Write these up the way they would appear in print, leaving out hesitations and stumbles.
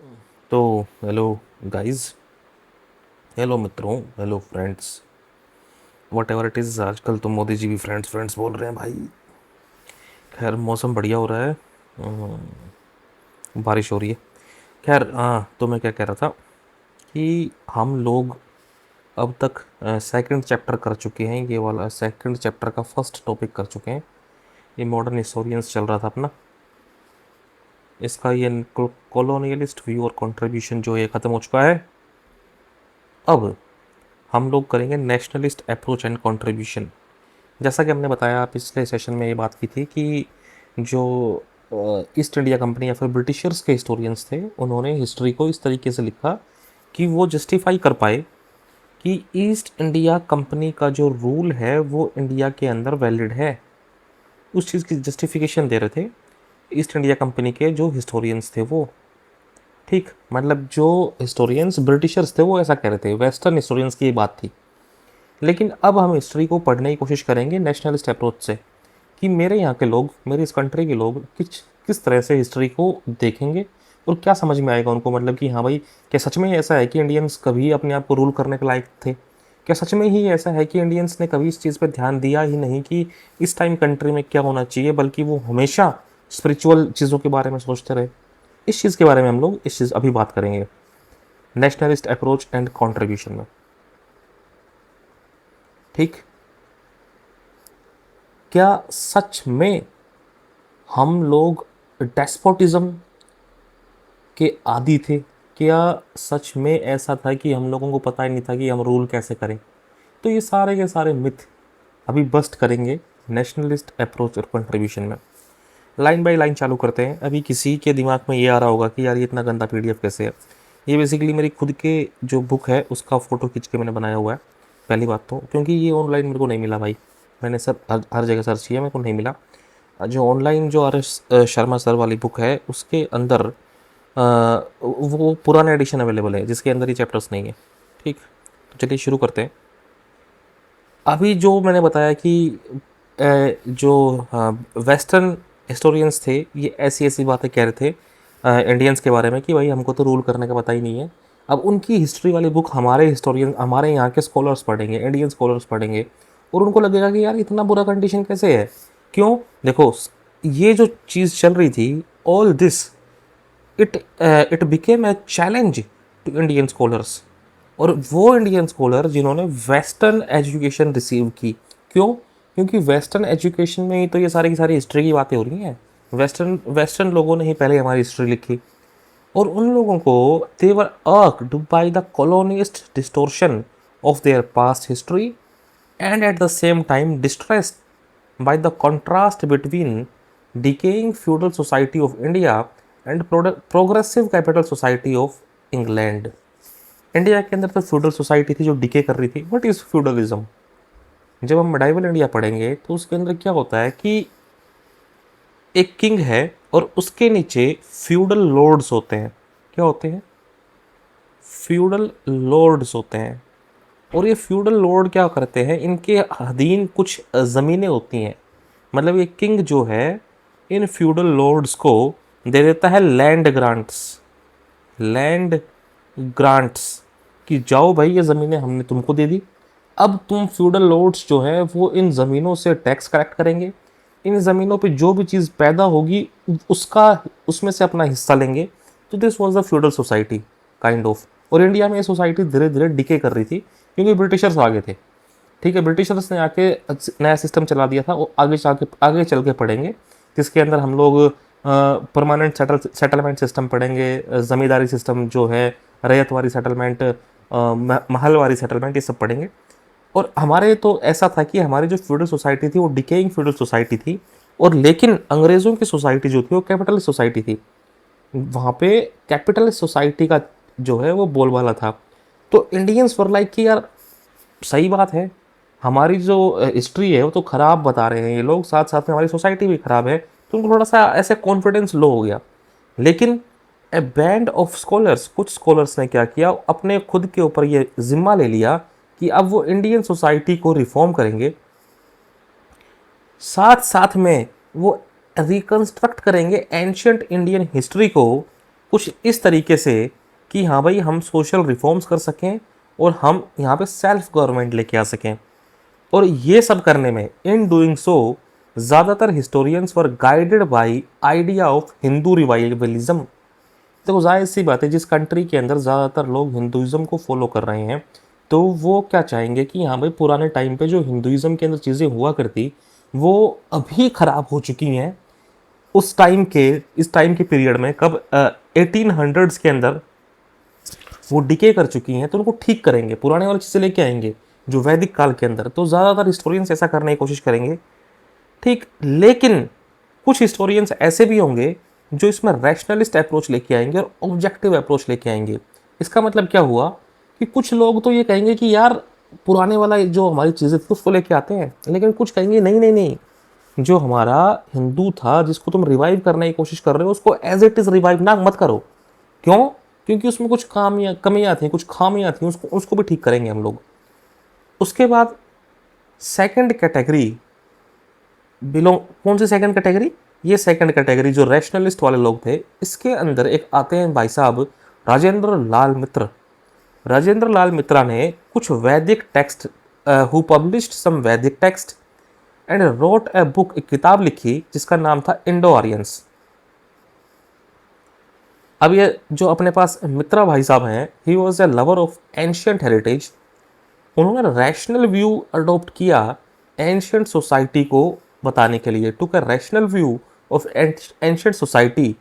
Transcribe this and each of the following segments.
तो hello guys, hello मित्रों, hello friends, what ever it is. आजकल तो मोदी जी भी फ्रेंड्स फ्रेंड्स बोल रहे हैं भाई। खैर, मौसम बढ़िया हो रहा है। बारिश हो रही है। खैर, हाँ, तो मैं क्या कह रहा था कि हम लोग अब तक सेकंड चैप्टर कर चुके हैं। ये वाला सेकंड चैप्टर का फर्स्ट टॉपिक कर चुके हैं। ये मॉडर्न हिस्टोरियंस चल रहा था अपना। इसका ये कॉलोनियलिस्ट व्यू और कंट्रीब्यूशन जो ये ख़त्म हो चुका है। अब हम लोग करेंगे नेशनलिस्ट अप्रोच एंड कंट्रीब्यूशन। जैसा कि हमने बताया पिछले सेशन में, ये बात की थी कि जो ईस्ट इंडिया कंपनी या फिर ब्रिटिशर्स के हिस्टोरियंस थे, उन्होंने हिस्ट्री को इस तरीके से लिखा कि वो जस्टिफाई कर पाए कि ईस्ट इंडिया कंपनी का जो रूल है वो इंडिया के अंदर वैलिड है। उस चीज़ की जस्टिफिकेशन दे रहे थे ईस्ट इंडिया कंपनी के जो हिस्टोरियंस थे वो। ठीक, मतलब जो हिस्टोरियंस ब्रिटिशर्स थे वो ऐसा कह रहे थे, वेस्टर्न हिस्टोरियंस की ये बात थी। लेकिन अब हम हिस्ट्री को पढ़ने की कोशिश करेंगे नेशनलिस्ट अप्रोच से, कि मेरे यहाँ के लोग, मेरे इस कंट्री के लोग किस किस तरह से हिस्ट्री को देखेंगे और क्या समझ में आएगा उनको। मतलब कि हाँ भाई, क्या सच में ऐसा है कि इंडियंस कभी अपने आप को रूल करने के लायक थे? क्या सच में ही ऐसा है कि इंडियंस ने कभी इस चीज़ पर ध्यान दिया ही नहीं कि इस टाइम कंट्री में क्या होना चाहिए, बल्कि वो हमेशा स्पिरिचुअल चीज़ों के बारे में सोचते रहे? इस चीज़ के बारे में हम लोग इस चीज़ अभी बात करेंगे नेशनलिस्ट अप्रोच एंड कॉन्ट्रीब्यूशन में। ठीक, क्या सच में हम लोग डेस्पोटिज्म के आदी थे? क्या सच में ऐसा था कि हम लोगों को पता ही नहीं था कि हम रूल कैसे करें? तो ये सारे के सारे मिथ अभी बस्ट करेंगे नेशनलिस्ट अप्रोच और कंट्रीब्यूशन में। लाइन बाय लाइन चालू करते हैं। अभी किसी के दिमाग में ये आ रहा होगा कि यार ये इतना गंदा पीडीएफ कैसे है। ये बेसिकली मेरी खुद के जो बुक है उसका फ़ोटो खींच के मैंने बनाया हुआ है। पहली बात तो क्योंकि ये ऑनलाइन मेरे को नहीं मिला भाई। मैंने सब हर जगह सर्च किया, मेरे को नहीं मिला। जो ऑनलाइन जो आर एस शर्मा सर वाली बुक है उसके अंदर वो पुराना एडिशन अवेलेबल है जिसके अंदर ये चैप्टर्स नहीं है। ठीक, तो चलिए शुरू करते हैं। अभी जो मैंने बताया कि जो वेस्टर्न हिस्टोरियंस थे ये ऐसी ऐसी बातें कह रहे थे इंडियंस के बारे में कि भाई हमको तो रूल करने का पता ही नहीं है। अब उनकी हिस्ट्री वाली बुक हमारे हिस्टोरियन, हमारे यहाँ के स्कॉलर्स पढ़ेंगे, इंडियन स्कॉलर्स पढ़ेंगे, और उनको लगेगा कि यार इतना बुरा कंडीशन कैसे है। क्यों? देखो, ये जो चीज़ चल रही थी, all this, it became a challenge to Indian scholars. और वो इंडियन स्कॉलर जिन्होंने वेस्टर्न एजुकेशन रिसीव की। क्यों? क्योंकि वेस्टर्न एजुकेशन में ही तो ये सारी की सारी हिस्ट्री की बातें हो रही हैं। वेस्टर्न वेस्टर्न लोगों ने ही पहले हमारी हिस्ट्री लिखी। और उन लोगों को they were irked by the colonist distortion of their past history, and at the same time distressed by the contrast between decaying feudal society of India and progressive capital society of England। India के अंदर तो feudal society थी जो decay कर रही थी। What is feudalism? जब हम मिडाइवल इंडिया पढ़ेंगे तो उसके अंदर क्या होता है कि एक किंग है और उसके नीचे फ्यूडल लॉर्ड्स होते हैं। क्या होते हैं? फ्यूडल लॉर्ड्स होते हैं। और ये फ्यूडल लॉर्ड क्या करते हैं, इनके अधीन कुछ ज़मीनें होती हैं। मतलब ये किंग जो है इन फ्यूडल लॉर्ड्स को दे देता है लैंड ग्रांट्स। लैंड ग्रांट्स कि जाओ भाई, ये ज़मीनें हमने तुमको दे दी। अब तुम फ्यूडल लॉर्ड्स जो है वो इन ज़मीनों से टैक्स कलेक्ट करेंगे। इन ज़मीनों पे जो भी चीज़ पैदा होगी उसका, उसमें से अपना हिस्सा लेंगे। तो this was the feudal society kind of. और इंडिया में ये सोसाइटी धीरे धीरे डिके कर रही थी क्योंकि ब्रिटिशर्स आ गए थे। ठीक है, ब्रिटिशर्स ने आके नया सिस्टम चला दिया था। वो आगे चल के पढ़ेंगे, जिसके अंदर हम लोग परमानेंट सेटलमेंट सिस्टम पढ़ेंगे, ज़मींदारी सिस्टम जो है, रैयतवारी सेटलमेंट, महलवारी सेटलमेंट, ये सब पढ़ेंगे। और हमारे तो ऐसा था कि हमारी जो फ्यूडल सोसाइटी थी वो डिकेइंग फ्यूडल सोसाइटी थी। और लेकिन अंग्रेज़ों की सोसाइटी जो थी वो कैपिटलिस्ट सोसाइटी थी। वहाँ पे कैपिटलिस्ट सोसाइटी का जो है वो बोलबाला था। तो इंडियंस वर लाइक कि यार सही बात है, हमारी जो हिस्ट्री है वो तो ख़राब बता रहे हैं ये लोग, साथ साथ में हमारी सोसाइटी भी ख़राब है। तो उनको थोड़ा सा ऐसे कॉन्फिडेंस लो हो गया। लेकिन ए बैंड ऑफ स्कॉलर्स, कुछ स्कॉलर्स ने क्या किया, अपने खुद के ऊपर ये जिम्मा ले लिया कि अब वो इंडियन सोसाइटी को रिफॉर्म करेंगे, साथ साथ में वो रिकंस्ट्रक्ट करेंगे एंशियंट इंडियन हिस्ट्री को कुछ इस तरीके से कि हाँ भाई हम सोशल रिफॉर्म्स कर सकें और हम यहाँ पे सेल्फ गवर्नमेंट लेके आ सकें। और ये सब करने में, इन डूइंग सो, ज़्यादातर historians were guided by idea of Hindu revivalism. देखो जाहिर सी बात है, जिस कंट्री के अंदर ज़्यादातर लोग हिंदुज़म को फॉलो कर रहे हैं तो वो क्या चाहेंगे कि हाँ भाई पुराने टाइम पे जो हिंदुज़म के अंदर चीज़ें हुआ करती वो अभी ख़राब हो चुकी हैं। उस टाइम के, इस टाइम के पीरियड में, कब 1800s के अंदर वो डिके कर चुकी हैं, तो उनको ठीक करेंगे, पुराने वाली चीज़ें लेके आएंगे जो वैदिक काल के अंदर। तो ज़्यादातर हिस्टोरियंस ऐसा करने की कोशिश करेंगे, ठीक। लेकिन कुछ हिस्टोरियंस ऐसे भी होंगे जो इसमें रैशनलिस्ट अप्रोच लेके आएंगे और ऑब्जेक्टिव अप्रोच लेके आएंगे। इसका मतलब क्या हुआ कि कुछ लोग तो ये कहेंगे कि यार पुराने वाला जो हमारी चीज़ें थी उसको लेके आते हैं, लेकिन कुछ कहेंगे नहीं नहीं नहीं, जो हमारा हिंदू था जिसको तुम रिवाइव करने की कोशिश कर रहे हो उसको एज इट इज़ रिवाइव ना मत करो। क्यों? क्योंकि उसमें कुछ कमियाँ थी, कुछ खामियाँ थी, उसको भी ठीक करेंगे हम लोग। उसके बाद सेकंड कैटेगरी बिलोंग, कौन सी सेकंड कैटेगरी? ये सेकंड कैटेगरी जो रैशनलिस्ट वाले लोग थे, इसके अंदर एक आते हैं भाई साहब राजेंद्र लाल मित्र। राजेंद्र लाल मित्रा ने कुछ वैदिक टेक्स्ट, हु पब्लिश्ड सम वैदिक text and wrote a book, एक किताब लिखी जिसका नाम था इंडो आर्यंस। अब ये जो अपने पास मित्रा भाई साहब हैं, he was a lover of ancient heritage. उन्होंने रैशनल व्यू अडॉप्ट किया एंशियंट सोसाइटी को बताने के लिए, took a rational view of ancient society.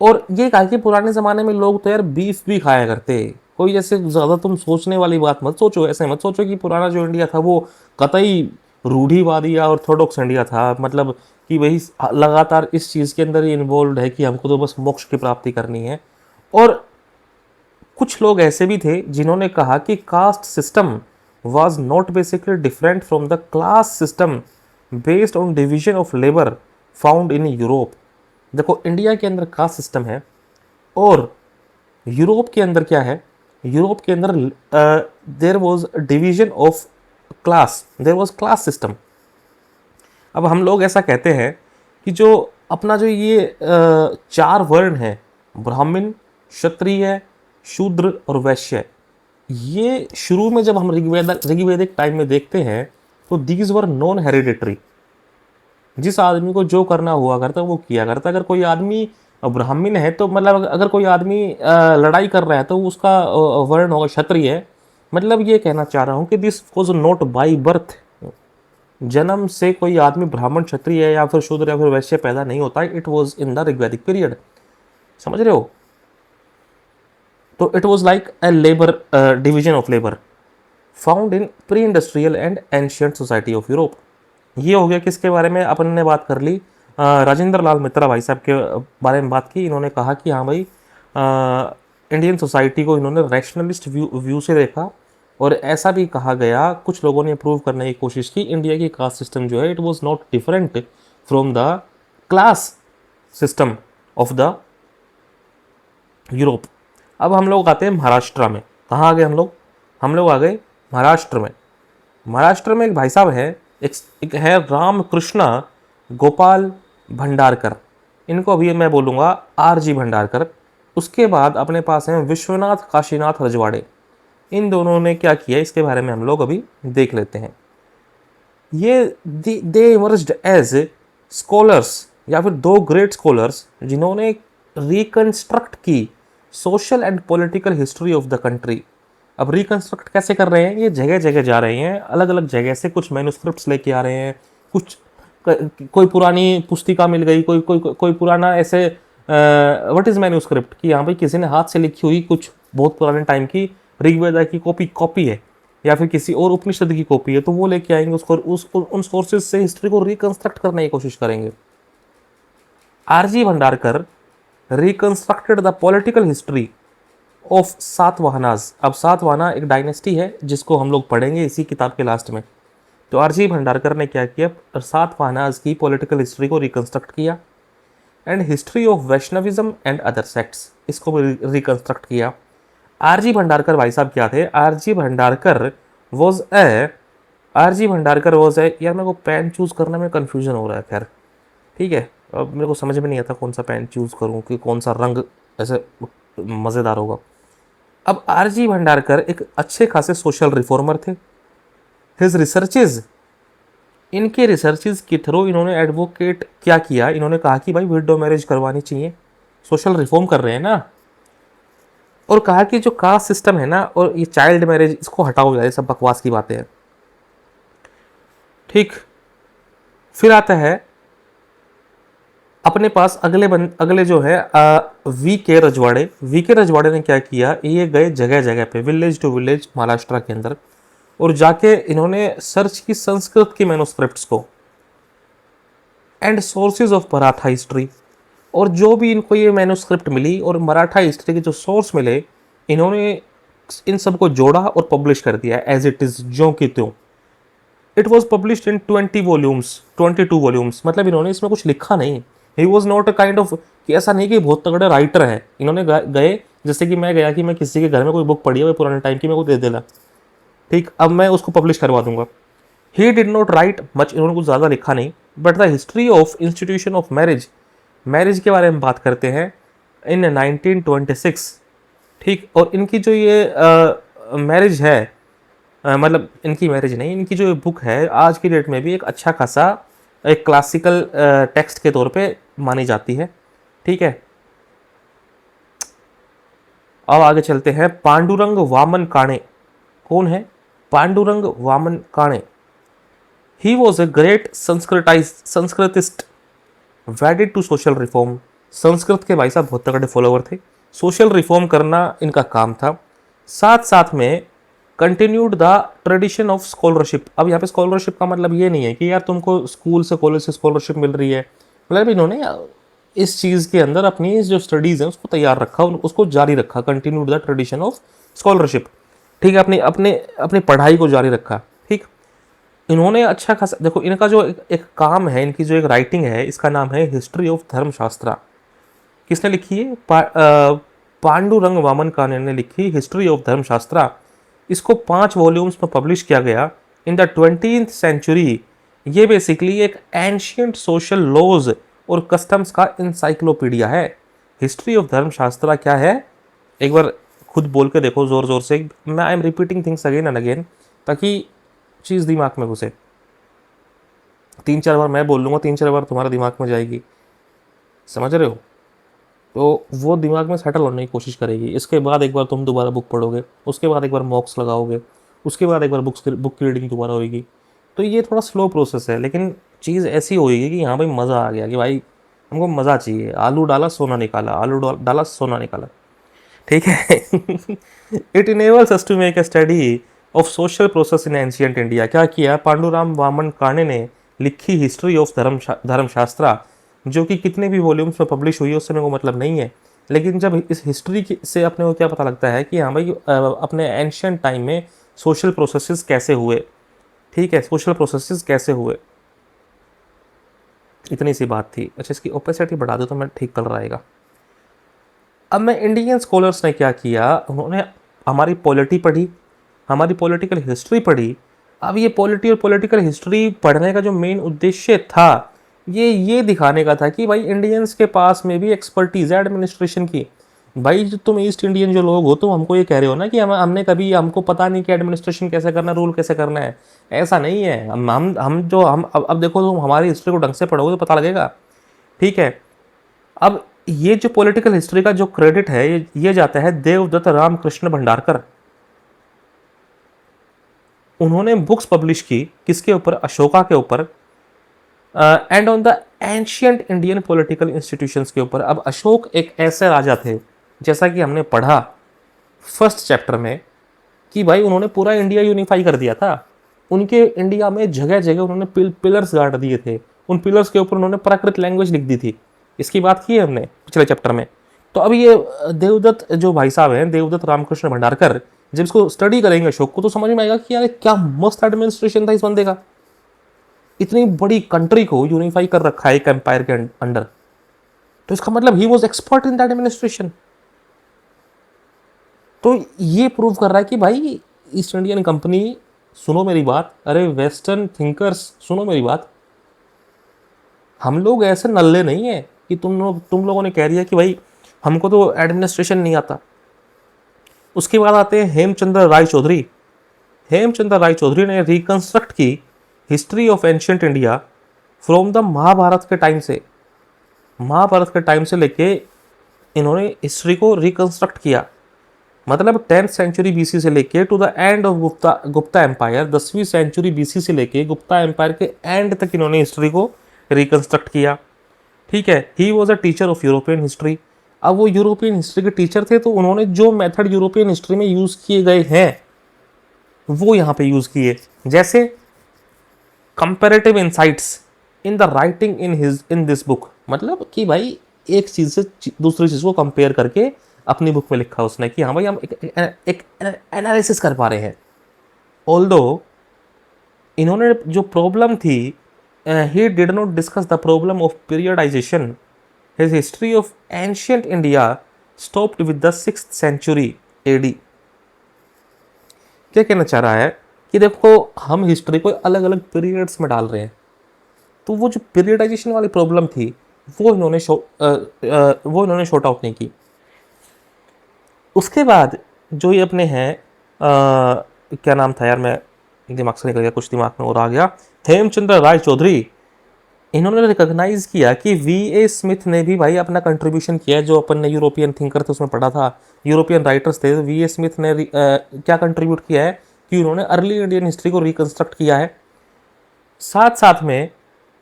और ये कहा कि पुराने ज़माने में लोग तो यार बीफ भी खाया करते, कोई जैसे ज़्यादा तुम सोचने वाली बात मत सोचो, ऐसे मत सोचो कि पुराना जो इंडिया था वो कतई रूढ़िवादी या ऑर्थोडॉक्स इंडिया था, मतलब कि वही लगातार इस चीज़ के अंदर ही इन्वॉल्व है कि हमको तो बस मोक्ष की प्राप्ति करनी है। और कुछ लोग ऐसे भी थे जिन्होंने कहा कि caste system was not basically different from the class system based on division of labor found in Europe। देखो इंडिया के अंदर कास्ट सिस्टम है और यूरोप के अंदर क्या है? यूरोप के अंदर there was division of class, there was class system. अब हम लोग ऐसा कहते हैं कि जो अपना जो ये चार वर्ण हैं, ब्राह्मण, क्षत्रिय, शूद्र और वैश्य, ये शुरू में जब हम ऋग्वेदिक टाइम में देखते हैं तो दीज वर नॉन हेरिडिटरी। जिस आदमी को जो करना हुआ करता वो किया करता। अगर कोई आदमी ब्राह्मण है तो मतलब अगर कोई आदमी लड़ाई कर रहा है तो उसका वर्ण होगा क्षत्रिय। मतलब ये कहना चाह रहा हूँ कि this was not by birth, जन्म से कोई आदमी ब्राह्मण, क्षत्रिय या फिर शूद्र या फिर वैश्य पैदा नहीं होता। It was in the Rigvedic period, समझ रहे हो? तो it was like a labour, division of labour found in pre industrial and ancient society of Europe. ये हो गया किसके बारे में अपन ने बात कर ली? राजेंद्र लाल मित्रा भाई साहब के बारे में बात की। इन्होंने कहा कि हाँ भाई इंडियन सोसाइटी को इन्होंने रैशनलिस्ट व्यू से देखा और ऐसा भी कहा गया, कुछ लोगों ने प्रूव करने की कोशिश की, इंडिया की कास्ट सिस्टम जो है it was not different from the class system of the Europe. अब हम लोग आते हैं महाराष्ट्र में। कहाँ आ गए हम लोग? हम लोग आ गए महाराष्ट्र में। महाराष्ट्र में एक भाई साहब है, एक है रामकृष्ण गोपाल भंडारकर। इनको अभी मैं बोलूँगा आरजी भंडारकर। उसके बाद अपने पास हैं विश्वनाथ काशीनाथ रजवाड़े। इन दोनों ने क्या किया इसके बारे में हम लोग अभी देख लेते हैं। ये दे इमर्ज्ड एज स्कॉलर्स, या फिर दो ग्रेट स्कॉलर्स जिन्होंने रिकंस्ट्रक्ट की social and political history of the country. अब रिकंस्ट्रक्ट कैसे कर रहे हैं? ये जगह जगह जा रहे हैं, अलग अलग जगह से कुछ मैन्युस्क्रिप्ट्स लेके आ रहे हैं, कुछ कोई पुरानी पुस्तिका मिल गई, कोई पुराना ऐसे व्हाट इज मैन्युस्क्रिप्ट कि यहाँ भाई किसी ने हाथ से लिखी हुई कुछ बहुत पुराने टाइम की ऋग्वेदा की कॉपी है या फिर किसी और उपनिषद की कॉपी है, तो वो लेके आएंगे उसको, उन सोर्सेज से हिस्ट्री को रिकंस्ट्रक्ट करने की कोशिश करेंगे। RG Bhandarkar reconstructed the political history of Satavahanas. अब सातवाहना एक डायनेस्टी है जिसको हम लोग पढ़ेंगे इसी किताब के लास्ट में। तो आरजी भंडारकर ने क्या किया? सातवाहनाज की पॉलिटिकल हिस्ट्री को रिकंस्ट्रक्ट किया and history of Vaishnavism and other sects, इसको भी रिकंस्ट्रक्ट किया। आरजी भंडारकर भाई साहब क्या थे? आरजी भंडारकर वॉज ए यार मेरे को पेन चूज़ करने में कन्फ्यूजन हो रहा है। खैर ठीक है, अब मेरे को समझ में नहीं आता कौन सा पेन चूज़ करूँ कि कौन सा रंग ऐसे मज़ेदार होगा। अब आरजी भंडारकर एक अच्छे खासे सोशल रिफॉर्मर थे। हिज रिसर्चेज, इनके रिसर्चेज के थ्रू इन्होंने एडवोकेट क्या किया, इन्होंने कहा कि भाई विडो मैरिज करवानी चाहिए, सोशल रिफॉर्म कर रहे हैं ना, और कहा कि जो कास्ट सिस्टम है ना और ये चाइल्ड मैरिज, इसको हटाओ यार, ये सब बकवास की बातें हैं। ठीक, फिर आता है अपने पास अगले जो है वी के रजवाड़े। वी के रजवाड़े ने क्या किया, ये गए जगह जगह पे, विलेज टू विलेज महाराष्ट्र के अंदर, और जाके इन्होंने सर्च की संस्कृत की मैन्युस्क्रिप्ट्स को and sources of Maratha history, और जो भी इनको ये मैन्युस्क्रिप्ट मिली और मराठा हिस्ट्री के जो सोर्स मिले, इन्होंने इन सबको जोड़ा और पब्लिश कर दिया एज इट इज, ज्यों की त्यों। It was published in 20 volumes, 22 volumes, मतलब इन्होंने इसमें कुछ लिखा नहीं। He was not a kind of कि ऐसा नहीं कि बहुत तगड़े राइटर है, इन्होंने गए जैसे कि मैं गया कि मैं किसी के घर में कोई बुक पढ़ी है वो पुराने टाइम की, मेरे को दे देना, ठीक, अब मैं उसको पब्लिश करवा दूंगा। ही डिड नॉट राइट मच, इन्होंने कुछ ज़्यादा लिखा नहीं, but the history of institution of marriage, marriage के बारे में बात करते हैं इन 1926। ठीक, और इनकी जो ये मैरिज है, मतलब इनकी मैरिज नहीं, इनकी जो बुक है आज की डेट में भी एक अच्छा खासा एक क्लासिकल टेक्स्ट के तौर पे मानी जाती है। ठीक है, अब आगे चलते हैं। पांडुरंग वामन काणे, कौन है Pandurang Vaman Kane? He was a great Sanskritist wedded to social reform. Sanskrit के भाई साहब बहुत तगड़े फॉलोवर थे, सोशल रिफॉर्म करना इनका काम था। साथ साथ में continued the tradition of scholarship. अब यहाँ पे स्कॉलरशिप का मतलब ये नहीं है कि यार तुमको स्कूल से कॉलेज से स्कॉलरशिप मिल रही है, मतलब इन्होंने इस चीज़ के अंदर अपनी जो स्टडीज़ है उसको तैयार रखा, उसको जारी रखा, continued the tradition of scholarship. ठीक है, अपनी अपने अपनी पढ़ाई को जारी रखा। ठीक, इन्होंने अच्छा खासा, देखो इनका जो एक काम है, इनकी जो एक राइटिंग है, इसका नाम है हिस्ट्री ऑफ धर्मशास्त्रा। किसने लिखी है? पांडुरंग वामन काने ने लिखी हिस्ट्री ऑफ धर्मशास्त्रा। इसको 5 वॉल्यूम्स में पब्लिश किया गया इन द 20th सेंचुरी। ये बेसिकली एक एंशियंट सोशल लॉज और कस्टम्स का इंसाइक्लोपीडिया है। हिस्ट्री ऑफ धर्मशास्त्रा क्या है, एक बार खुद बोल के देखो जोर जोर से। मैं I am repeating things again and again ताकि चीज़ दिमाग में घुसे। 3-4 बार मैं बोल लूँगा, 3-4 बार तुम्हारे दिमाग में जाएगी, समझ रहे हो? तो वो दिमाग में सेटल होने की कोशिश करेगी। इसके बाद एक बार तुम दोबारा बुक पढ़ोगे, उसके बाद एक बार मॉक्स लगाओगे, उसके बाद एक बार बुक की रीडिंग दोबारा होगी। तो ये थोड़ा स्लो प्रोसेस है, लेकिन चीज़ ऐसी होगी कि हाँ भाई मज़ा आ गया, कि भाई हमको मज़ा चाहिए। आलू डाला सोना निकाला, आलू डाला सोना निकाला। ठीक है। It enables us to make a study of social process in ancient India. क्या किया? पांडुराम वामन काणे ने लिखी हिस्ट्री ऑफ धर्मशास्त्रा, जो कि कितने भी वॉल्यूम्स में पब्लिश हुई है उससे मेरे को मतलब नहीं है, लेकिन जब इस हिस्ट्री से अपने को क्या पता लगता है कि हाँ भाई अपने एंशियंट टाइम में सोशल प्रोसेसेस कैसे हुए। ठीक है, सोशल प्रोसेसेस कैसे हुए, इतनी सी बात थी। अच्छा, इसकी ओपेसिटी बढ़ा दो तो मैं ठीक कल रहेगा। अब मैं इंडियन स्कॉलर्स ने क्या किया, उन्होंने हमारी पॉलिटी पढ़ी, हमारी पॉलिटिकल हिस्ट्री पढ़ी। अब ये पॉलिटी और पॉलिटिकल हिस्ट्री पढ़ने का जो मेन उद्देश्य था, ये दिखाने का था कि भाई इंडियंस के पास में भी एक्सपर्टीज है एडमिनिस्ट्रेशन की। भाई जो तुम ईस्ट इंडियन जो लोग हो, तुम हमको ये कह रहे हो ना कि हमने कभी, हमको पता नहीं कि एडमिनिस्ट्रेशन कैसे करना है, रूल कैसे करना है। ऐसा नहीं है। हम जो हम अब देखो, तुम हमारी हिस्ट्री को ढंग से पढ़ोगे तो पता लगेगा। ठीक है, अब ये जो पॉलिटिकल हिस्ट्री का जो क्रेडिट है, ये जाता है देवदत्त रामकृष्ण भंडारकर। उन्होंने बुक्स पब्लिश की किसके ऊपर? अशोका के ऊपर, and on the ancient Indian political institutions के ऊपर। अब अशोक एक ऐसे राजा थे, जैसा कि हमने पढ़ा फर्स्ट चैप्टर में, कि भाई उन्होंने पूरा इंडिया यूनिफाई कर दिया था। उनके इंडिया में जगह जगह उन्होंने पिलर्स गाड़ दिए थे, उन पिलर्स के ऊपर उन्होंने प्राकृत लैंग्वेज लिख दी थी। इसकी बात की है हमने पिछले चैप्टर में। तो अब ये देवदत्त जो भाई साहब हैं, देवदत्त रामकृष्ण भंडारकर, जब इसको स्टडी करेंगे अशोक को, तो समझ में आएगा कि यार क्या मस्त एडमिनिस्ट्रेशन था इस बंदे का। इतनी बड़ी कंट्री को यूनिफाई कर रखा है एक एम्पायर के अंडर, तो इसका मतलब he was expert in that administration. तो ये प्रूव कर रहा है कि भाई ईस्ट इंडियन कंपनी, सुनो मेरी बात, अरे वेस्टर्न थिंकर्स सुनो मेरी बात, हम लोग ऐसे नल्ले नहीं है कि तुम लोगों ने कह दिया कि भाई हमको तो एडमिनिस्ट्रेशन नहीं आता। उसके बाद आते हैं हेमचंद्र राय चौधरी। हेमचंद्र राय चौधरी ने रिकंस्ट्रक्ट की history of ancient India from the Mahabharata के टाइम से। महाभारत के टाइम से लेके इन्होंने हिस्ट्री को रिकंस्ट्रक्ट किया, मतलब 10th सेंचुरी बीसी से लेके to the end of Gupta empire, 10वीं सेंचुरी बीसी से लेके गुप्ता एम्पायर के एंड तक इन्होंने हिस्ट्री को रिकंस्ट्रक्ट किया। ठीक है, he was a teacher of European history. अब वो यूरोपियन हिस्ट्री के टीचर थे, तो उन्होंने जो मेथड यूरोपियन हिस्ट्री में यूज किए गए हैं वो यहाँ पे यूज किए, जैसे comparative insights in the writing in this book, मतलब कि भाई एक चीज से दूसरी चीज को कंपेयर करके अपनी बुक में लिखा उसने कि हाँ भाई हम एक एनालिसिस कर पा रहे हैं। ऑल्दो इन्होंने जो प्रॉब्लम थी, he did not discuss the problem of periodization. His history of ancient India stopped with the 6th century AD. क्या कहना चाह रहा है कि देखो हम हिस्ट्री को अलग अलग पीरियड्स में डाल रहे हैं, तो वो जो पीरियडाइजेशन वाली प्रॉब्लम थी वो इन्होंने शॉर्ट आउट नहीं की। उसके बाद जो ये अपने हैं क्या नाम था यार, मैं दिमाग से निकल गया, कुछ दिमाग में और आ गया, हेमचंद्र राय चौधरी, इन्होंने रिकॉग्नाइज किया कि वी.ए. स्मिथ ने भी भाई अपना कंट्रीब्यूशन किया है। जो अपन ने यूरोपियन थिंकर थे उसमें पढ़ा था, यूरोपियन राइटर्स थे, तो वी.ए. स्मिथ ने क्या कंट्रीब्यूट किया है कि उन्होंने अर्ली इंडियन हिस्ट्री को रिकंस्ट्रक्ट किया है। साथ साथ में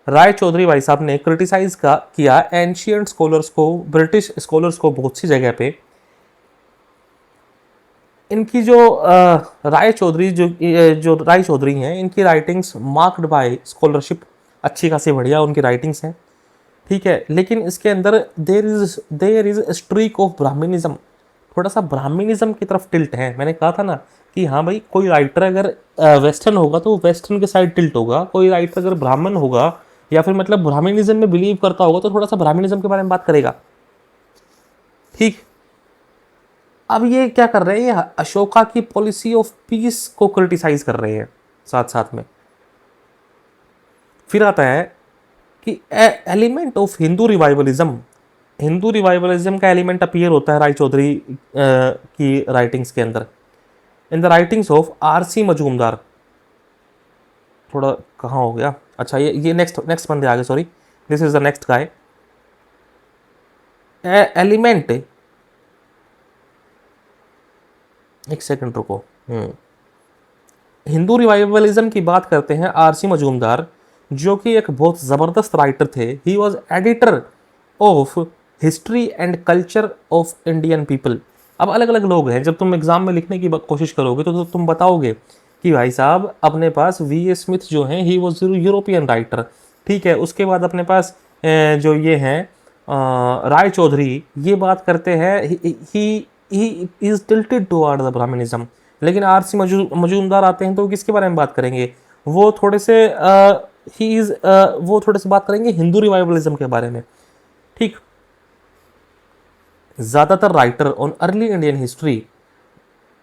राय चौधरी भाई साहब ने क्रिटिसाइज किया एंशियंट स्कॉलर्स को, ब्रिटिश स्कॉलर्स को बहुत सी जगह पे। इनकी जो राय चौधरी जो राय चौधरी हैं, इनकी राइटिंग्स मार्क्ड बाय स्कॉलरशिप, अच्छी खासी बढ़िया उनकी राइटिंग्स हैं। ठीक है, लेकिन इसके अंदर there is streak of Brahmanism, थोड़ा सा ब्राह्मणिज्म की तरफ टिल्ट है। मैंने कहा था ना कि हाँ भाई कोई राइटर अगर वेस्टर्न होगा तो वेस्टर्न के साइड टिल्ट होगा, कोई राइटर अगर ब्राह्मण होगा या फिर मतलब ब्राह्मणिज्म में बिलीव करता होगा तो थोड़ा सा ब्राह्मणिज्म के बारे में बात करेगा। ठीक, अब ये क्या कर रहे हैं, अशोका की पॉलिसी ऑफ पीस को क्रिटिसाइज कर रहे हैं साथ साथ में। फिर आता है कि element of Hindu revivalism, Hindu revivalism का एलिमेंट अपीयर होता है राय चौधरी की राइटिंग्स के अंदर, in the writings of RC. Majumdar. थोड़ा कहाँ हो गया, अच्छा ये नेक्स्ट बंदे आ गए, sorry, this is the next guy. Element, एक सेकंड रुको, हिंदू रिवाइवलिज्म की बात करते हैं आर.सी. मजूमदार, जो कि एक बहुत ज़बरदस्त राइटर थे। He was editor of history and culture of Indian people. अब अलग अलग लोग हैं, जब तुम एग्जाम में लिखने की कोशिश करोगे तो तुम बताओगे कि भाई साहब अपने पास वी.ए. स्मिथ जो हैं, ही वॉज यूरोपियन राइटर। ठीक है, उसके बाद अपने पास जो ये हैं राय चौधरी, ये बात करते हैं he is tilted toward the Brahmanism. लेकिन आर.सी. मजूमदार आते हैं तो किसके बारे में बात करेंगे, वो थोड़े से बात करेंगे हिंदू रिवाइवलिज्म के बारे में। ठीक, ज़्यादातर writer on early Indian history,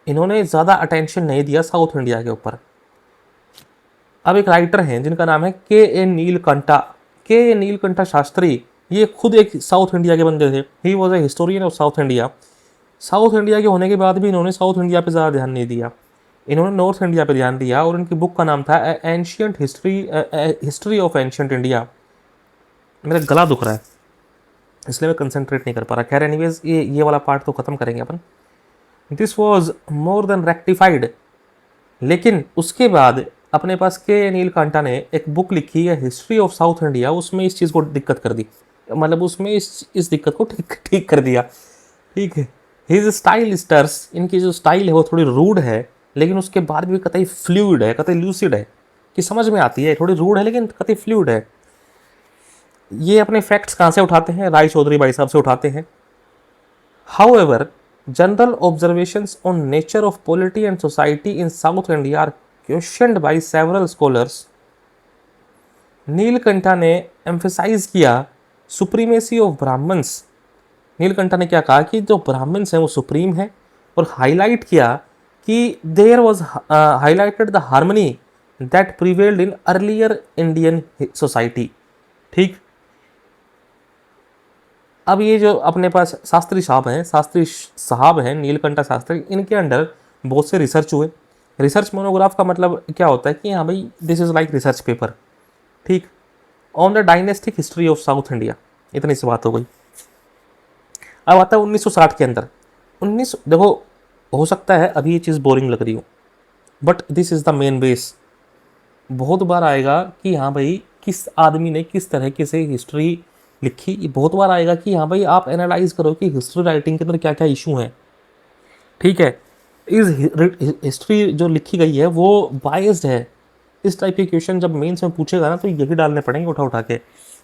इन्होंने ज़्यादा अटेंशन नहीं दिया साउथ इंडिया के ऊपर। अब एक राइटर हैं जिनका नाम है के.ए. नीलकंठा शास्त्री, ये खुद एक साउथ इंडिया के बंदे थे। ही was A historian of south India. South India के होने के बाद भी इन्होंने साउथ इंडिया पे ज़्यादा ध्यान नहीं दिया, इन्होंने नॉर्थ इंडिया पे ध्यान दिया, और इनकी बुक का नाम था ancient history of ancient India. मेरा गला दुख रहा है इसलिए मैं कंसंट्रेट नहीं कर पा रहा। खैर एनीवेज, ये वाला पार्ट तो ख़त्म करेंगे अपन। This was more than rectified, लेकिन उसके बाद अपने पास के नीलकंठा ने एक बुक लिखी है हिस्ट्री ऑफ साउथ इंडिया, उसमें इस चीज़ को दिक्कत कर दी, मतलब उसमें इस दिक्कत को ठीक कर दिया। ठीक है, हिज स्टाइल स्टर्स, इनकी जो स्टाइल है वो थोड़ी रूड है, लेकिन उसके बाद भी कतई फ्लूइड है, कतई लूसिड है, कि समझ में आती है। थोड़ी रूड है लेकिन कतई फ्लूइड है। ये अपने फैक्ट्स कहाँ से उठाते हैं, राय चौधरी भाई साहब से उठाते हैं। However general observations on nature of polity and society in South India are questioned by several scholars. Nilakanta ने एम्फेसाइज किया सुप्रीमेसी ऑफ ब्राह्मण्स। नीलकंठा ने क्या कहा कि जो ब्राह्मण्स हैं वो सुप्रीम है, और हाईलाइट किया कि there was highlighted the harmony that prevailed in earlier Indian society. ठीक, अब ये जो अपने पास शास्त्री साहब हैं नीलकंठ शास्त्री, इनके अंडर बहुत से रिसर्च हुए। रिसर्च मोनोग्राफ का मतलब क्या होता है कि हाँ भाई this is like research paper, ठीक, on the dynastic history of south India. इतनी सी बात हो गई। अब आता है 1960 के अंदर। 19 देखो, हो सकता है अभी ये चीज़ बोरिंग लग रही हो, but this is the main base. बहुत बार आएगा कि हाँ भाई किस आदमी ने किस तरीके से हिस्ट्री लिखी, ये बहुत बार आएगा कि हाँ भाई आप एनालाइज करो कि हिस्ट्री राइटिंग के अंदर क्या क्या इशू हैं, ठीक है। इस हिस्ट्री जो लिखी गई है वो बायस्ड है। इस टाइप के क्वेश्चन जब मेंस में पूछेगा ना तो यही डालने पड़ेंगे उठा उठा के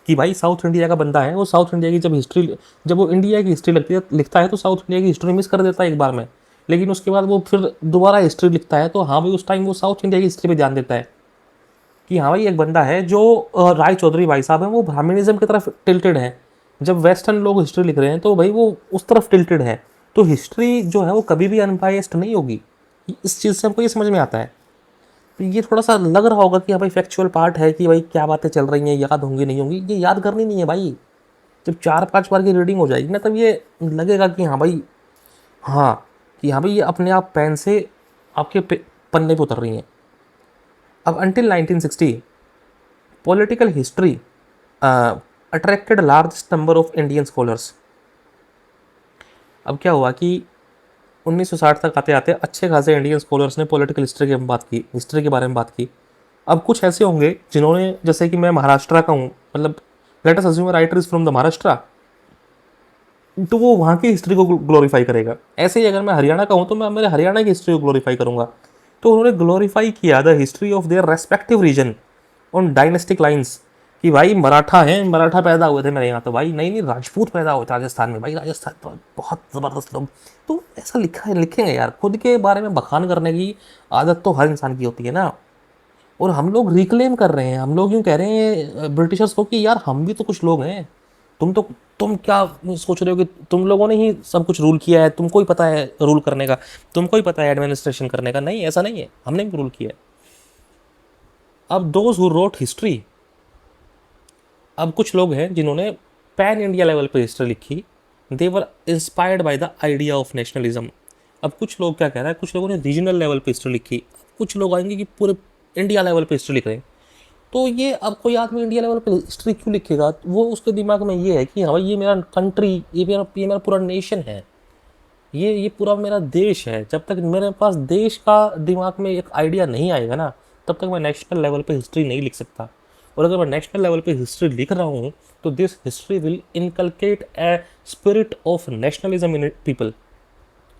कि भाई साउथ इंडिया का बंदा है, वो साउथ इंडिया की जब हिस्ट्री, जब वो इंडिया की हिस्ट्री लिखता है तो साउथ इंडिया की हिस्ट्री मिस कर देता है एक बार में, लेकिन उसके बाद वो फिर दोबारा हिस्ट्री लिखता है तो हाँ भाई उस टाइम वो साउथ इंडिया की हिस्ट्री पे ध्यान देता है कि हाँ भाई एक बंदा है जो राय चौधरी भाई साहब हैं, वो ब्राह्मणिज्म की तरफ टिल्टेड है। जब वेस्टर्न लोग हिस्ट्री लिख रहे हैं तो भाई वो उस तरफ टिल्टेड है, तो हिस्ट्री जो है वो कभी भी अनबायस्ड नहीं होगी। इस चीज़ से हमको ये समझ में आता है। तो ये थोड़ा सा लग रहा होगा कि हाँ भाई फैक्चुअल पार्ट है कि भाई क्या बातें चल रही हैं, याद होंगी नहीं होंगी, ये याद करनी नहीं है भाई। जब 4-5 बार की रीडिंग हो जाएगी ना तब ये लगेगा कि हाँ भाई, हाँ, कि हाँ भाई ये अपने आप पेन से आपके पन्ने पे उतर रही हैं। अब until 1960 political history attracted largest number of Indian scholars. अब क्या हुआ कि 1960 तक आते आते अच्छे खासे इंडियन स्कॉलर्स ने पॉलिटिकल हिस्ट्री के बारे में बात की। अब कुछ ऐसे होंगे जिन्होंने, जैसे कि मैं महाराष्ट्र का हूँ, मतलब let us assume writer is from the Maharashtra, तो वो वहाँ की हिस्ट्री को ग्लोरीफाई करेगा। ऐसे ही अगर मैं हरियाणा का हूँ तो मैं मेरे हरियाणा की हिस्ट्री को ग्लोरीफाई करूँगा। तो उन्होंने ग्लोरीफाई किया the history of their respective region on dynastic lines, कि भाई मराठा हैं, मराठा पैदा हुए थे मेरे यहाँ, तो भाई नहीं नहीं राजपूत पैदा हुए थे राजस्थान में, भाई राजस्थान तो बहुत ज़बरदस्त लोग। तो ऐसा लिखा है, लिखेंगे यार, खुद के बारे में बखान करने की आदत तो हर इंसान की होती है ना। और हम लोग रिक्लेम कर रहे हैं, हम लोग यूँ कह रहे हैं ब्रिटिशर्स को कि यार हम भी तो कुछ लोग हैं। तुम क्या सोच रहे हो कि तुम लोगों ने ही सब कुछ रूल किया है, तुमको ही पता है रूल करने का, तुमको ही पता है एडमिनिस्ट्रेशन करने का। नहीं, ऐसा नहीं है, हमने भी रूल किया है। अब दोज हु रोट हिस्ट्री, अब कुछ लोग हैं जिन्होंने पैन इंडिया लेवल पे हिस्ट्री लिखी, they were inspired by the idea of nationalism. अब कुछ लोग क्या कह रहा है, कुछ लोगों ने रीजनल लेवल पे हिस्ट्री लिखी, कुछ लोग आएंगे कि पूरे इंडिया लेवल पे हिस्ट्री लिख रहे हैं। तो ये अब कोई आदमी इंडिया लेवल पे हिस्ट्री क्यों लिखेगा, वो उसके दिमाग में ये है कि हाँ भाई ये मेरा कंट्री, ये मेरा पूरा नेशन है, ये पूरा मेरा देश है। जब तक मेरे पास देश का दिमाग में एक आइडिया नहीं आएगा ना, तब तक मैं नेशनल लेवल पे हिस्ट्री नहीं लिख सकता। और अगर मैं नेशनल लेवल पे हिस्ट्री लिख रहा हूँ तो this history will inculcate a spirit of nationalism in people.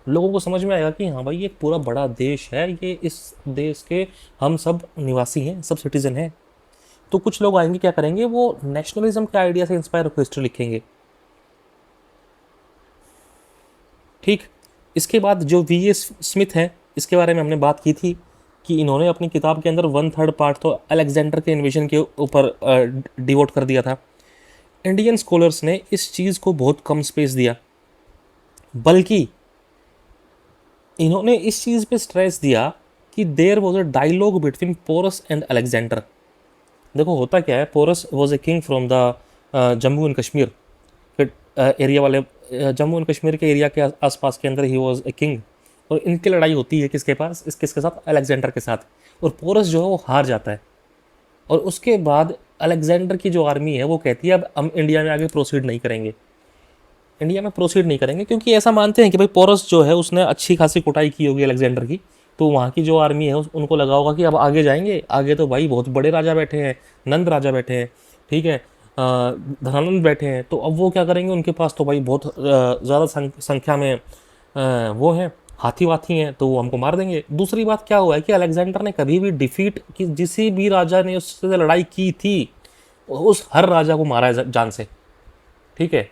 लोगों को समझ में आएगा कि हाँ भाई ये पूरा बड़ा देश है, ये इस देश के हम सब निवासी हैं, सब सिटीजन हैं। तो कुछ लोग आएंगे, क्या करेंगे, वो नेशनलिज्म के आइडिया से इंस्पायर होकर हिस्ट्री लिखेंगे, ठीक। इसके बाद जो V.S. स्मिथ हैं, इसके बारे में हमने बात की थी कि इन्होंने अपनी किताब के अंदर 1/3 पार्ट तो अलेक्जेंडर के इन्वेजन के ऊपर डिवोट कर दिया था। इंडियन स्कॉलर्स ने इस चीज़ को बहुत कम स्पेस दिया, बल्कि इन्होंने इस चीज़ पे स्ट्रेस दिया कि there was a dialogue between Porus and Alexander. देखो होता क्या है, Porus was a king from the Jammu and Kashmir area वाले, जम्मू एंड कश्मीर के एरिया के आसपास के अंदर ही वॉज ए किंग। और इनकी लड़ाई होती है किसके पास, किसके साथ, अलेक्जेंडर के साथ। और पोरस जो है वो हार जाता है, और उसके बाद अलेक्जेंडर की जो आर्मी है वो कहती है अब हम इंडिया में आगे प्रोसीड नहीं करेंगे, इंडिया में प्रोसीड नहीं करेंगे, क्योंकि ऐसा मानते हैं कि भाई पोरस जो है उसने अच्छी खासी कुटाई की होगी अलेक्जेंडर की। तो वहाँ की जो आर्मी है उनको लगा होगा कि अब आगे जाएंगे, आगे तो भाई बहुत बड़े राजा बैठे हैं, नंद राजा बैठे हैं, ठीक है, धनानंद बैठे हैं, तो अब वो क्या करेंगे, उनके पास तो भाई बहुत ज़्यादा संख्या में वो हैं, हाथी वाथी हैं, तो वो हमको मार देंगे। दूसरी बात क्या हुआ है कि अलेक्जेंडर ने कभी भी डिफीट कि जिस भी राजा ने उससे लड़ाई की थी उस हर राजा को मारा है जान से, ठीक है।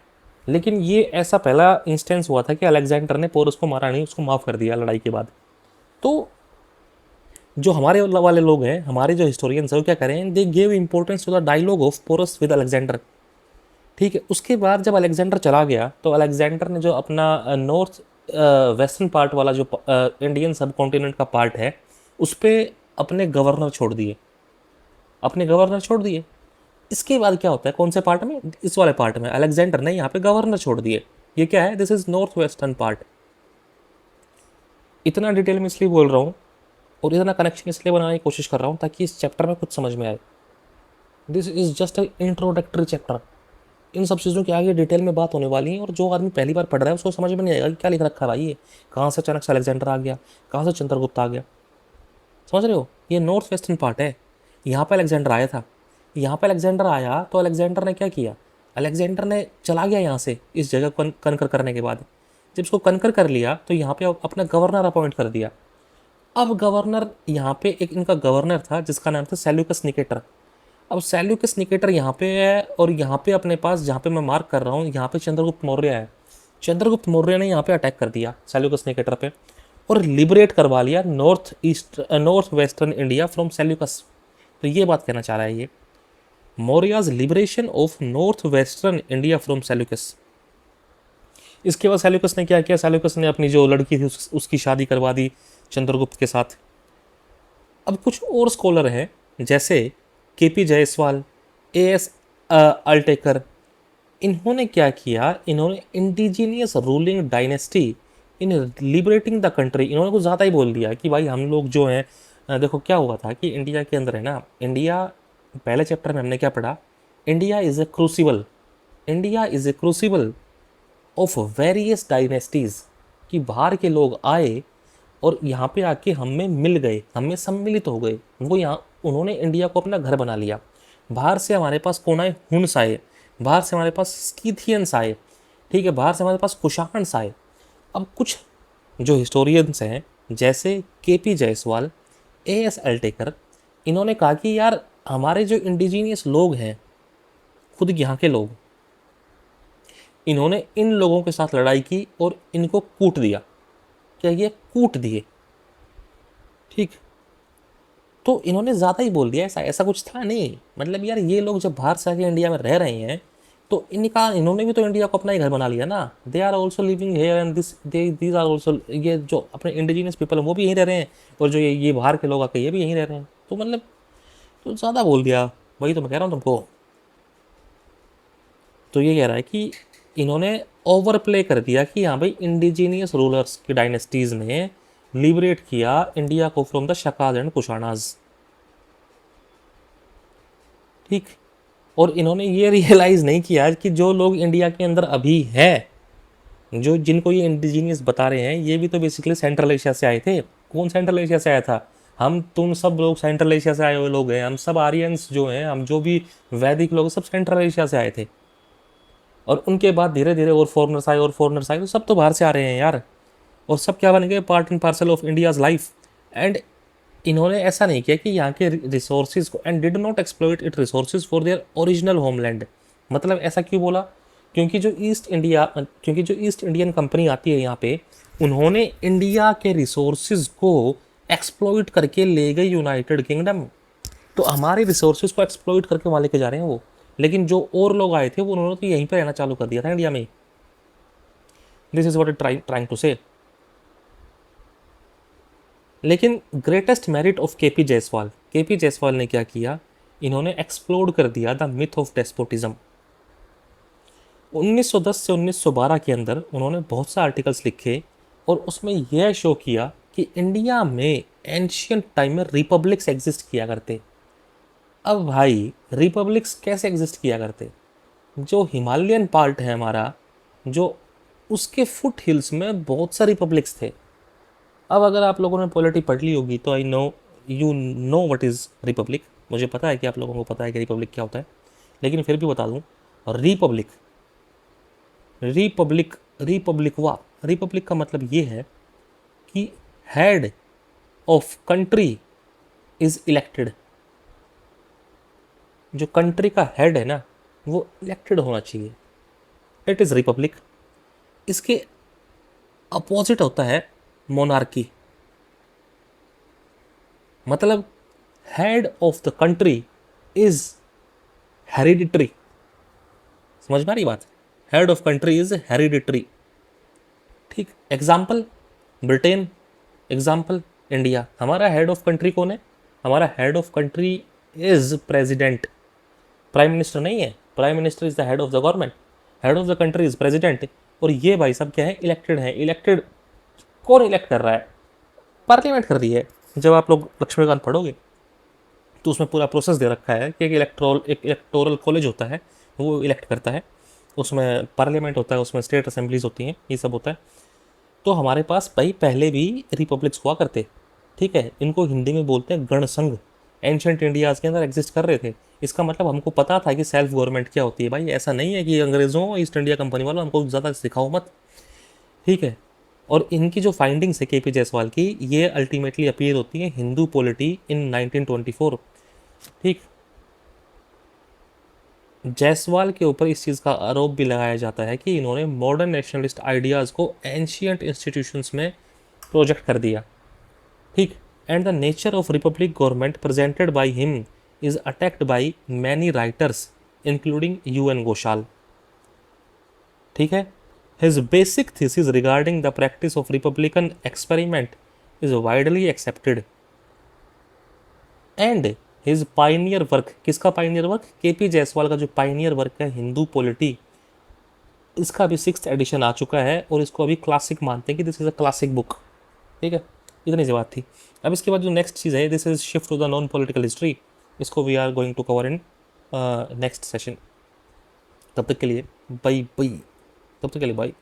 लेकिन ये ऐसा पहला इंस्टेंस हुआ था कि अलेक्जेंडर ने पोरस को मारा नहीं, उसको माफ़ कर दिया लड़ाई के बाद। तो जो हमारे वाले लोग हैं, हमारे जो हिस्टोरियंस हैं, वो क्या करें, they give importance to the dialogue of Porus with Alexander, ठीक है। उसके बाद जब अलेक्जेंडर चला गया तो अलेक्जेंडर ने जो अपना नॉर्थ वेस्टर्न पार्ट वाला जो इंडियन सब कॉन्टिनेंट का पार्ट है उस पर अपने गवर्नर छोड़ दिए, अपने गवर्नर छोड़ दिए। इसके बाद क्या होता है, कौन से पार्ट में, इस वाले पार्ट में अलेक्जेंडर ने यहाँ पे गवर्नर छोड़ दिए। ये क्या है, this is north western part. इतना डिटेल में इसलिए बोल रहा हूँ और इतना कनेक्शन इसलिए बनाने की कोशिश कर रहा हूँ ताकि इस चैप्टर में कुछ समझ में आए। This is just a introductory chapter. इन सब चीज़ों के आगे डिटेल में बात होने वाली है, और जो आदमी पहली बार पढ़ रहा है उसको समझ में नहीं आएगा कि क्या लिख रखा है भाई, ये कहाँ से अचानक से अलेक्जेंडर आ गया, कहाँ से चंद्रगुप्त आ गया। समझ रहे हो, ये नॉर्थ वेस्टर्न पार्ट है। यहाँ पे अलेक्जेंडर आया था, यहाँ पे अलेक्जेंडर आया तो अलेक्जेंडर ने क्या किया, अलेक्जेंडर ने चला गया यहाँ से, इस जगह को कनकर करने के बाद जब इसको कनकर कर लिया तो यहाँ पे अपना गवर्नर अपॉइंट कर दिया। अब गवर्नर यहाँ पे एक इनका गवर्नर था जिसका नाम था सेल्यूकस निकेटर। अब सेल्यूकस निकेटर यहाँ पे है, और यहाँ पे अपने पास जहाँ पे मैं मार्क कर रहा हूँ यहाँ पे चंद्रगुप्त मौर्य है। चंद्रगुप्त मौर्य ने यहाँ पे अटैक कर दिया सेल्यूकस निकेटर पे और लिबरेट करवा लिया north western India from Seleucus. तो ये बात कहना चाह रहा है ये, Mauryas liberation of north western India from Seleucus. इसके बाद सेल्यूकस ने क्या किया, सेल्यूकस ने अपनी जो लड़की थी उसकी शादी करवा दी चंद्रगुप्त के साथ। अब कुछ और स्कॉलर हैं जैसे केपी जायसवाल, एएस अल्टेकर, इन्होंने क्या किया, इन्होंने indigenous ruling dynasty in liberating the country, इन्होंने कुछ ज़्यादा ही बोल दिया कि भाई हम लोग जो हैं, देखो क्या हुआ था कि इंडिया के अंदर है ना, इंडिया पहले चैप्टर में हमने क्या पढ़ा, India is a crucible, India is a crucible of various dynasties, कि बाहर के लोग आए और यहाँ पे आके हम में मिल गए, हम में सम्मिलित हो गए, वो यहाँ उन्होंने इंडिया को अपना घर बना लिया। बाहर से हमारे पास कौन आए, हुन्स आए, बाहर से हमारे पास स्कीथियंस आए, ठीक है, बाहर से हमारे पास कुशान्स आए। अब कुछ जो हिस्टोरियंस हैं जैसे केपी जायसवाल, एएस अल्टेकर, इन्होंने कहा कि यार हमारे जो इंडिजीनियस लोग हैं, खुद यहाँ के लोग, इन्होंने इन लोगों के साथ लड़ाई की और इनको कूट दिया। क्या ये कूट दिए, ठीक, तो इन्होंने ज़्यादा ही बोल दिया, ऐसा ऐसा कुछ था नहीं। मतलब यार ये लोग जब बाहर से आके इंडिया में रह रहे हैं तो इन्होंने भी तो इंडिया को अपना ही घर बना लिया ना। They are also living here and these are also, ये जो अपने इंडिजीनियस पीपल हैं वो भी यहीं रह रहे हैं, और जो ये बाहर के लोग आके ये भी यहीं रह रहे हैं। तो मतलब तो ज़्यादा बोल दिया, वही तो मैं कह रहा हूँ तुमको। तो ये कह रहा है कि इन्होंने ओवर प्ले कर दिया कि हाँ भाई इंडिजीनियस रूलर्स की डायनेस्टीज़ ने लिबरेट किया इंडिया को फ्रॉम द शकाज एंड कुशानाज, ठीक। और इन्होंने ये रियलाइज़ नहीं किया कि जो लोग इंडिया के अंदर अभी हैं, जो जिनको ये इंडिजीनियस बता रहे हैं, ये भी तो बेसिकली सेंट्रल एशिया से आए थे। कौन सेंट्रल एशिया से आया था, हम तुम सब लोग सेंट्रल एशिया से आए हुए लोग हैं, हम सब आर्यंस जो हैं, हम जो भी वैदिक लोग सब सेंट्रल एशिया से आए थे। और उनके बाद धीरे धीरे और फॉरनर्स आए और फॉरनर्स आए, तो सब तो बाहर से आ रहे हैं यार, और सब क्या बन गए, part and parcel of India's life. And इन्होंने ऐसा नहीं किया कि यहाँ के रिसोर्सेज को, and did not exploit it resources for their original homeland. मतलब ऐसा क्यों बोला, क्योंकि जो ईस्ट इंडियन कंपनी आती है यहाँ पे, उन्होंने इंडिया के रिसोर्सेज को एक्सप्लॉइट करके ले गए यूनाइटेड किंगडम। तो हमारे रिसोर्सेज को एक्सप्लॉइट करके वहाँ लेके जा रहे हैं वो, लेकिन जो और लोग आए थे वो उन्होंने तो यहीं पर रहना चालू कर दिया था इंडिया में। This is what I trying to say. लेकिन greatest merit of KP Jayaswal ने क्या किया, इन्होंने एक्सप्लोड कर दिया द मिथ ऑफ डेस्पोटिज्म। 1910 से 1912 के अंदर उन्होंने बहुत से आर्टिकल्स लिखे और उसमें यह शो किया कि इंडिया में एंशियंट टाइम में रिपब्लिक्स एग्जिस्ट किया करते। अब भाई रिपब्लिक्स कैसे एग्जिस्ट किया करते, जो हिमालयन पार्ट है हमारा, जो उसके फुट हिल्स में बहुत सारे रिपब्लिक्स थे। अब अगर आप लोगों ने पॉलिटी पढ़ ली होगी तो I know you know what is Republic, मुझे पता है कि आप लोगों को पता है कि रिपब्लिक क्या होता है, लेकिन फिर भी बता दूं, रिपब्लिक रिपब्लिक रिपब्लिक का मतलब ये है कि head of country is elected. जो कंट्री का हेड है ना वो इलेक्टेड होना चाहिए, इट इज़ रिपब्लिक। इसके अपोजिट होता है मोनार्की, मतलब head of the country is hereditary. समझ में आ रही बात, head of country is hereditary, ठीक। Example Britain, example India. हमारा हेड ऑफ कंट्री कौन है, हमारा head of country is president, prime minister नहीं है, prime minister is the head of the government, head of the country is president. और ये भाई साहब क्या है, इलेक्टेड है। इलेक्टेड कौन इलेक्ट कर रहा है? पार्लियामेंट कर रही है। जब आप लोग लक्ष्मीकांत पढ़ोगे तो उसमें पूरा प्रोसेस दे रखा है कि एक इलेक्टोरल कॉलेज होता है, वो इलेक्ट करता है, उसमें पार्लियामेंट होता है, उसमें स्टेट असेंबलीज होती हैं, ये सब होता है। तो हमारे पास भाई पहले भी रिपब्लिक्स हुआ करते, ठीक है, इनको हिंदी में बोलते हैं गणसंघ। एंशंट इंडियाज़ के अंदर एग्जिस्ट कर रहे थे। इसका मतलब हमको पता था कि सेल्फ गवर्नमेंट क्या होती है। भाई ऐसा नहीं है कि अंग्रेज़ों ईस्ट इंडिया कंपनी वालों हमको ज़्यादा सिखाओ मत, ठीक है। और इनकी जो फाइंडिंग्स है केपी जायसवाल की, ये अल्टीमेटली अपीयर होती है हिंदू पॉलिटी इन 1924, ठीक। जायसवाल के ऊपर इस चीज़ का आरोप भी लगाया जाता है कि इन्होंने मॉडर्न नेशनलिस्ट आइडियाज़ को एंशियंट इंस्टीट्यूशंस में प्रोजेक्ट कर दिया, ठीक। And the nature of Republic government presented by him is attacked by many writers including UN Ghoshal, ठीक है। His basic thesis regarding the practice of Republican experiment is widely accepted and his pioneer work, किसका pioneer work? KP Jaiswal का जो pioneer work है Hindu polity, इसका अभी 6th addition आ चुका है और इसको अभी क्लासिक मानते हैं कि this is a classic book, ठीक है। इतनी सी बात थी। अब इसके बाद जो नेक्स्ट चीज़ है, this is shift to the non political history. इसको we are going to cover in next session. तब तक के लिए बाय बाय। तब तक के लिए बाय।